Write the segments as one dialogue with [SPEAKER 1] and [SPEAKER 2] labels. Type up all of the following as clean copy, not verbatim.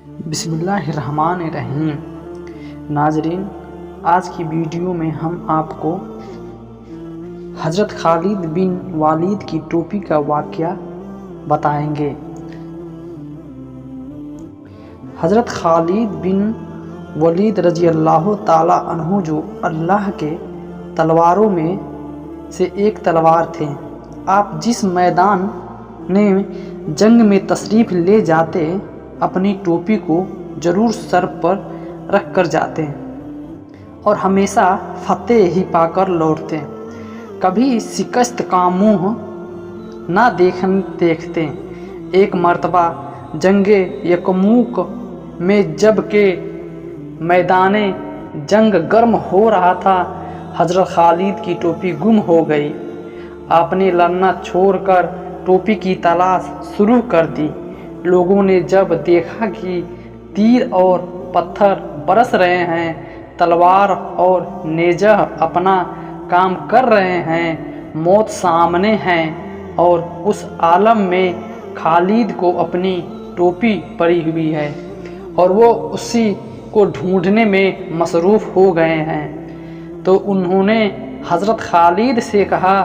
[SPEAKER 1] بسم اللہ الرحمن الرحیم۔ ناظرین، آج کی ویڈیو میں ہم آپ کو حضرت خالد بن ولید کی ٹوپی کا واقعہ بتائیں گے۔ حضرت خالد بن ولید رضی اللہ تعالی عنہ جو اللہ کے تلواروں میں سے ایک تلوار تھے، آپ جس میدان جنگ میں تشریف لے جاتے اپنی ٹوپی کو ضرور سر پر رکھ کر جاتے اور ہمیشہ فتح ہی پا کر لوٹتے، کبھی شکست کا منہ نہ دیکھتے۔ ایک مرتبہ جنگ یرموک میں جب کہ میدان جنگ گرم ہو رہا تھا، حضرت خالد کی ٹوپی گم ہو گئی۔ آپ نے لڑنا چھوڑ کر ٹوپی کی تلاش شروع کر دی۔ لوگوں نے جب دیکھا کہ تیر اور پتھر برس رہے ہیں، تلوار اور نیزہ اپنا کام کر رہے ہیں، موت سامنے ہے، اور اس عالم میں خالد کو اپنی ٹوپی پڑی ہوئی ہے اور وہ اسی کو ڈھونڈنے میں مصروف ہو گئے ہیں، تو انہوں نے حضرت خالد سے کہا،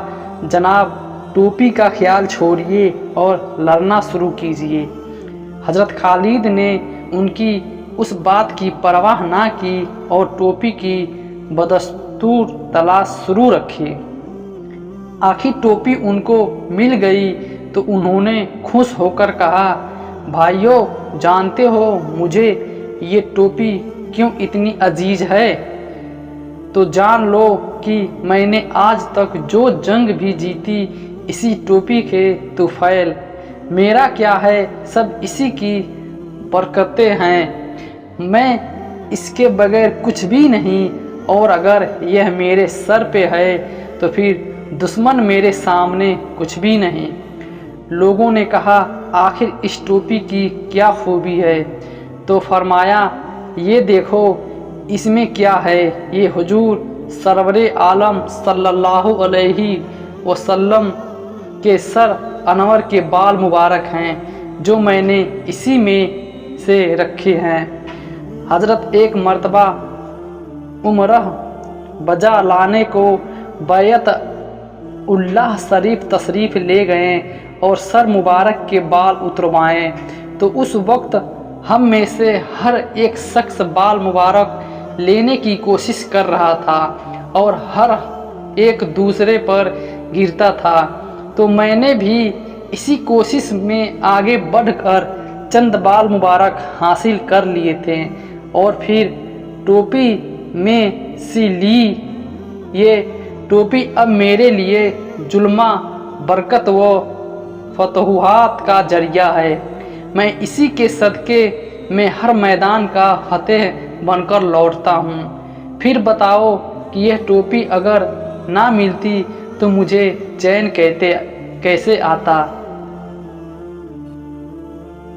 [SPEAKER 1] جناب ٹوپی کا خیال چھوڑیے اور لڑنا شروع کیجیے۔ حضرت خالد نے ان کی اس بات کی پرواہ نہ کی اور ٹوپی کی بدستور تلاش شروع رکھی۔ آخر ٹوپی ان کو مل گئی تو انہوں نے خوش ہو کر کہا، بھائیو، جانتے ہو مجھے یہ ٹوپی کیوں اتنی عزیز ہے؟ تو جان لو کہ میں نے آج تک جو جنگ بھی جیتی اسی ٹوپی کے طفیل، میرا کیا ہے، سب اسی کی برکتیں ہیں، میں اس کے بغیر کچھ بھی نہیں، اور اگر یہ میرے سر پہ ہے تو پھر دشمن میرے سامنے کچھ بھی نہیں۔ لوگوں نے کہا، آخر اس ٹوپی کی کیا خوبی ہے؟ تو فرمایا، یہ دیکھو اس میں کیا ہے، یہ حضور سرور عالم صلی اللہ علیہ وسلم کے سر انور کے بال مبارک ہیں جو میں نے اسی میں سے رکھے ہیں۔ حضرت ایک مرتبہ عمرہ بجا لانے کو بیت اللہ شریف تشریف لے گئے اور سر مبارک کے بال اتروائے، تو اس وقت ہم میں سے ہر ایک شخص بال مبارک لینے کی کوشش کر رہا تھا اور ہر ایک دوسرے پر گرتا تھا، تو میں نے بھی اسی کوشش میں آگے بڑھ کر چند بال مبارک حاصل کر لیے تھے اور پھر ٹوپی میں سے لی۔ یہ ٹوپی اب میرے لیے ظلمہ برکت و فتوحات کا ذریعہ ہے، میں اسی کے صدقے میں ہر میدان کا فتح بن کر لوٹتا ہوں۔ پھر بتاؤ کہ یہ ٹوپی اگر نہ ملتی تو مجھے چین کیسے آتا؟